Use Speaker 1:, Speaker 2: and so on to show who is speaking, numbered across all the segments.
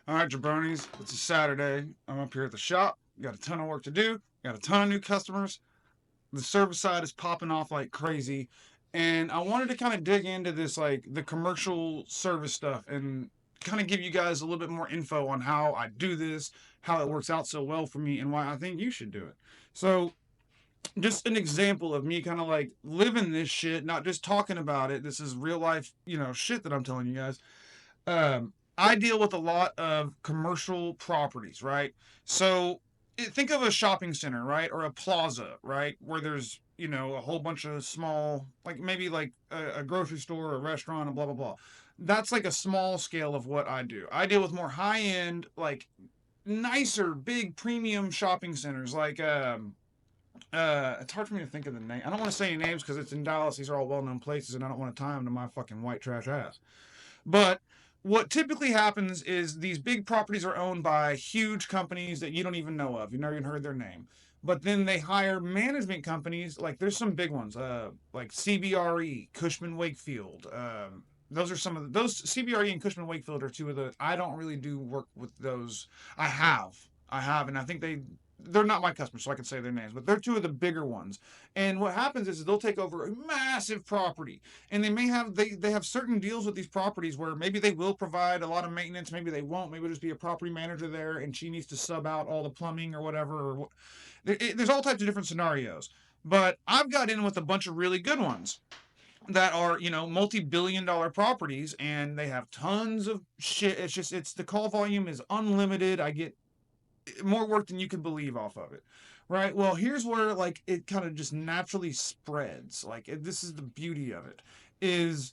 Speaker 1: All right, jabronis, it's a Saturday. I'm up here at the shop. Got a ton of work to do. Got a ton of new customers. The service side is popping off like crazy. And I wanted to kind of dig into this, like the commercial service stuff, and kind of give you guys a little bit more info on how I do this, how it works out so well for me, and why I think you should do it. So, just an example of me kind of like living this shit, not just talking about it. This is real life, shit that I'm telling you guys. I deal with a lot of commercial properties, right? So think of a shopping center, right? Or a plaza, right? Where there's, a whole bunch of small, like maybe like a grocery store, a restaurant, and blah, blah, blah. That's like a small scale of what I do. I deal with more high end, like nicer, big premium shopping centers, like, it's hard for me to think of the name. I don't want to say any names because it's in Dallas. These are all well known places, and I don't want to tie them to my fucking white trash ass. But what typically happens is these big properties are owned by huge companies that you don't even know of. You've never even heard their name. But then they hire management companies. Like there's some big ones, like CBRE, Cushman Wakefield. Those are some of those CBRE and Cushman Wakefield are two of the. I don't really do work with those. I have, and I think they're not my customers, so I can say their names, but they're two of the bigger ones. And what happens is they'll take over a massive property, and they have certain deals with these properties where maybe they will provide a lot of maintenance, maybe they won't, maybe it'll just be a property manager there, and she needs to sub out all the plumbing or whatever. There's all types of different scenarios. But I've got in with a bunch of really good ones that are multi-billion-dollar properties, and they have tons of shit. It's the call volume is unlimited. I get more work than you can believe off of it, right? Well, here's where like it kind of just naturally spreads. Like this is the beauty of it, is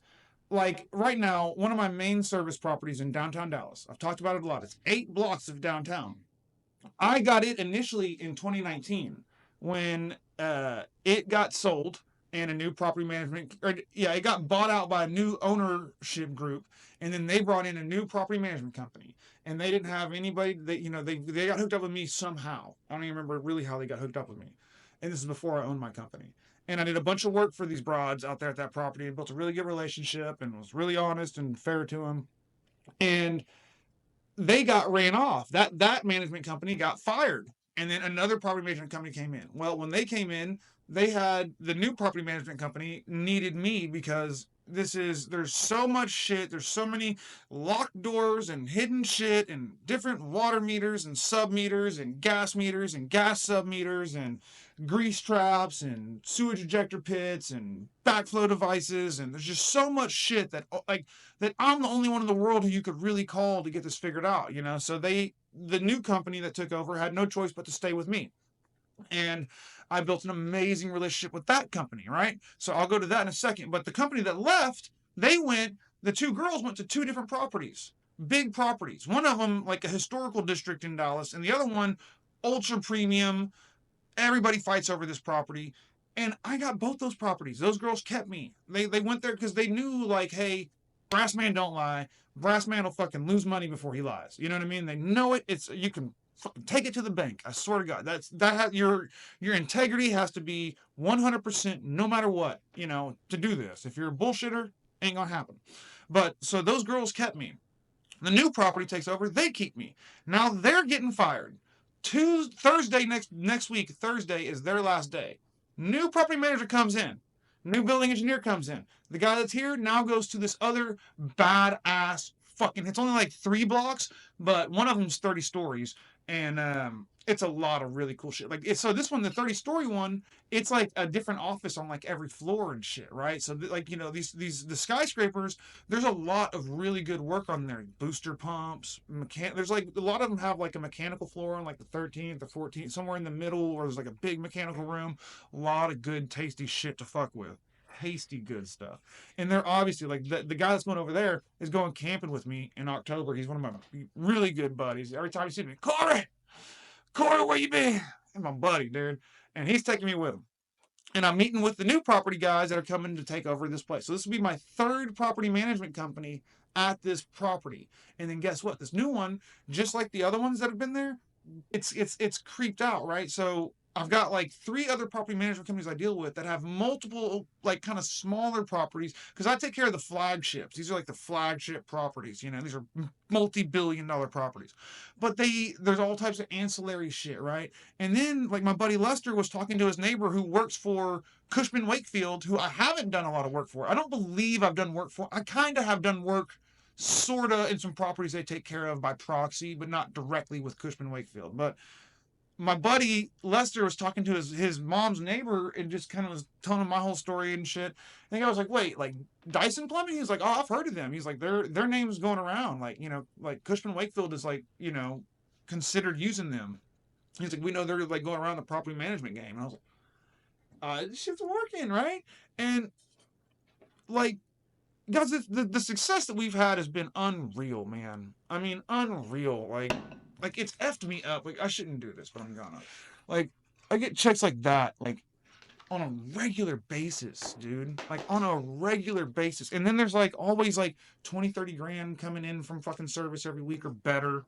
Speaker 1: like right now one of my main service properties in downtown Dallas. I've talked about it a lot. It's 8 blocks of downtown. I got it initially in 2019 when it got sold, and a new property management, or yeah, it got bought out by a new ownership group, and then they brought in a new property management company, and they didn't have anybody. They got hooked up with me somehow. I don't even remember really how they got hooked up with me, and this is before I owned my company. And I did a bunch of work for these broads out there at that property and built a really good relationship and was really honest and fair to them. And they got ran off. That management company got fired, and then another property management company came in. Well, when they came in, they had the new property management company needed me because there's so much shit. There's so many locked doors and hidden shit and different water meters and sub meters and gas sub meters and grease traps and sewage ejector pits and backflow devices, and there's just so much shit that I'm the only one in the world who you could really call to get this figured out. So the new company that took over had no choice but to stay with me. And I built an amazing relationship with that company, right? So I'll go to that in a second. But the company that left, the two girls went to two different properties, big properties. One of them, like a historical district in Dallas, and the other one, ultra premium. Everybody fights over this property. And I got both those properties. Those girls kept me. They went there because they knew, like, hey, brass man don't lie. Brass man will fucking lose money before he lies. You know what I mean? They know it. You can fucking take it to the bank. I swear to God. Your integrity has to be 100% no matter what, to do this. If you're a bullshitter, ain't gonna happen. But so those girls kept me. The new property takes over, they keep me. Now they're getting fired. Thursday next week, Thursday is their last day. New property manager comes in. New building engineer comes in. The guy that's here now goes to this other badass fucking. It's only like 3 blocks, but one of them's 30 stories, and it's a lot of really cool shit. So this one, the 30-story one, it's like a different office on like every floor and shit, right? So like these the skyscrapers, there's a lot of really good work on there. Booster pumps, there's like a lot of them have like a mechanical floor on like the 13th or 14th, somewhere in the middle, where there's like a big mechanical room. A lot of good, tasty shit to fuck with. Tasty good stuff. And they're obviously like the guy that's going over there is going camping with me in October. He's one of my really good buddies. Every time he sees me, Corey, where you been? And my buddy, dude. And he's taking me with him. And I'm meeting with the new property guys that are coming to take over this place. So this will be my third property management company at this property. And then guess what? This new one, just like the other ones that have been there, it's creeped out, right? So I've got like 3 other property management companies I deal with that have multiple like kind of smaller properties because I take care of the flagships. These are like the flagship properties. These are multi-billion-dollar properties. But there's all types of ancillary shit, right? And then like my buddy Lester was talking to his neighbor who works for Cushman Wakefield, who I haven't done a lot of work for. I don't believe I've done work for. I kind of have done work sorta in some properties they take care of by proxy, but not directly with Cushman Wakefield. But my buddy Lester was talking to his mom's neighbor and just kind of was telling him my whole story and shit. I think I was like, wait, like Dyson Plumbing? He's like, oh, I've heard of them. He's like, their name's going around. Like, like Cushman Wakefield is like, considered using them. He's like, we know they're like going around the property management game. And I was like, this shit's working, right? And like, guys, the success that we've had has been unreal, man. I mean, unreal. Like it's effed me up. Like I shouldn't do this, but I'm gonna. Like I get checks like that, like on a regular basis, dude. Like on a regular basis. And then there's like always like 20, 30 grand coming in from fucking service every week or better.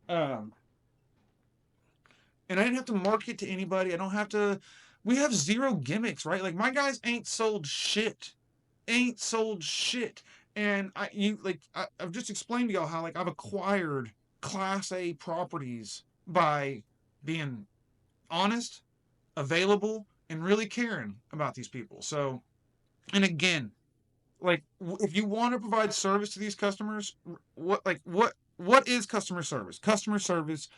Speaker 1: Um, and I didn't have to market to anybody. I don't have to. We have zero gimmicks, right? Like my guys ain't sold shit. Ain't sold shit. And I've just explained to y'all how like I've acquired class A properties by being honest, available, and really caring about these people. So, and again, like if you want to provide service to these customers, what is customer service? Customer service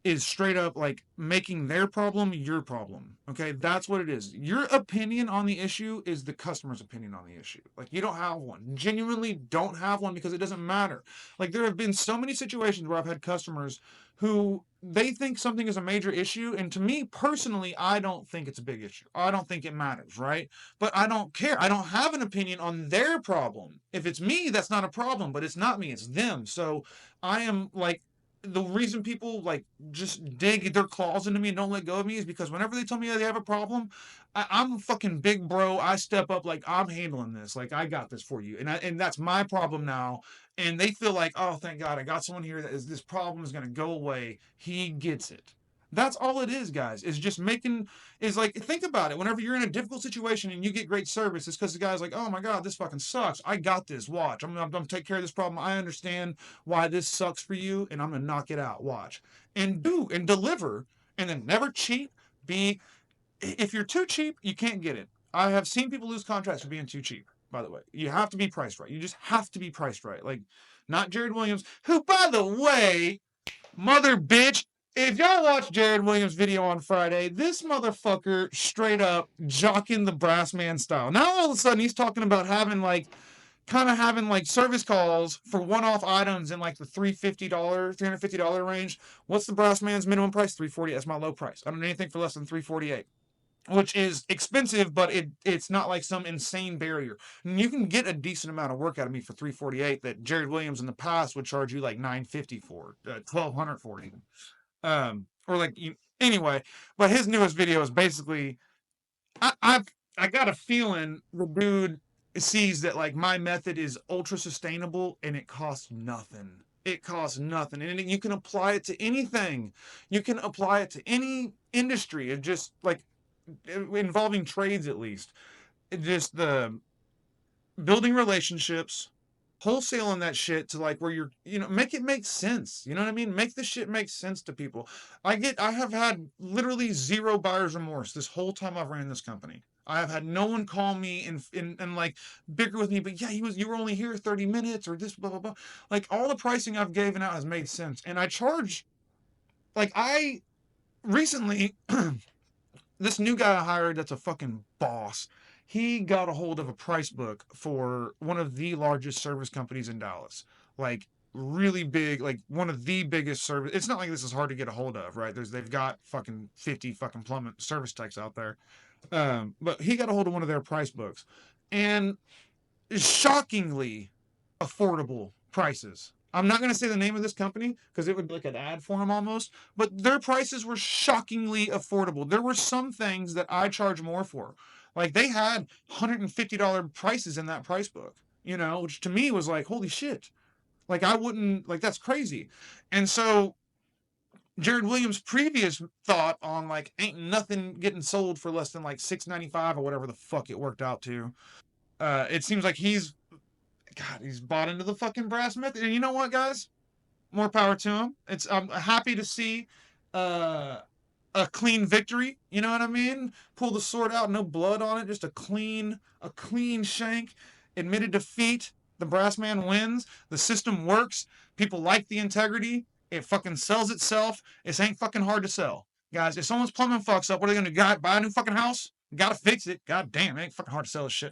Speaker 1: is straight up like making their problem your problem. Okay, that's what it is. Your opinion on the issue is the customer's opinion on the issue. Like you don't have one. Genuinely don't have one because it doesn't matter. Like there have been so many situations where I've had customers who they think something is a major issue, and to me personally, I don't think it's a big issue. I don't think it matters, right? But I don't care. I don't have an opinion on their problem. If it's me, that's not a problem, but it's not me, it's them. So I am like the reason people like just dig their claws into me and don't let go of me is because whenever they tell me they have a problem, I'm a fucking big bro. I step up like I'm handling this. Like I got this for you, and that's my problem now. And they feel like, oh, thank God, I got someone here that is this problem is gonna go away. He gets it. That's all it is, guys. Is just making is like think about it. Whenever you're in a difficult situation and you get great service, it's because the guy's like, oh my God, this fucking sucks. I got this. Watch, I'm gonna take care of this problem. I understand why this sucks for you, and I'm gonna knock it out. Watch and do and deliver, and then never cheat. Be if you're too cheap, you can't get it. I have seen people lose contracts for being too cheap. By the way, you have to be priced right. You just have to be priced right. Like not Jared Williams, who, by the way, mother bitch. If y'all watched Jared Williams' video on Friday, this motherfucker straight up jocking the brass man style. Now all of a sudden he's talking about having like service calls for one-off items in like the $350 range. What's the brass man's minimum price? $340. That's my low price. I don't need anything for less than $348, which is expensive, but it's not like some insane barrier. And you can get a decent amount of work out of me for $348 that Jared Williams in the past would charge you like $950 for, $1,200 for even. Or like anyway. But his newest video is basically I got a feeling the dude sees that like my method is ultra sustainable and it costs nothing. It costs nothing, and you can apply it to anything. You can apply it to any industry. It just like involving trades at least. It just the building relationships, wholesaling that shit to like where make it make sense. You know what I mean? Make the shit make sense to people. I have had literally zero buyer's remorse this whole time I've ran this company. I have had no one call me and like bicker with me, but yeah, you were only here 30 minutes or this blah blah blah. Like all the pricing I've given out has made sense. And I charge like I recently this new guy I hired that's a fucking boss. He got a hold of a price book for one of the largest service companies in Dallas. Like really big, like one of the biggest service. It's not like this is hard to get a hold of, right? They've got fucking 50 fucking plumbing service techs out there. But he got a hold of one of their price books and shockingly affordable prices. I'm not going to say the name of this company because it would be like an ad for them almost, but their prices were shockingly affordable. There were some things that I charge more for. Like they had $150 prices in that price book, which to me was like, holy shit. Like I wouldn't, like that's crazy. And so Jared Williams' previous thought on like ain't nothing getting sold for less than like $6.95 or whatever the fuck it worked out to. It seems like he's bought into the fucking brass method. And you know what, guys? More power to him. I'm happy to see uh, a clean victory. You know what I mean? Pull the sword out, no blood on it, just a clean shank. Admitted defeat. The brass man wins. The system works. People like the integrity. It fucking sells itself. It ain't fucking hard to sell, guys. If someone's plumbing fucks up, what are they gonna do? Buy a new fucking house? Gotta fix it. God damn, it ain't fucking hard to sell this shit.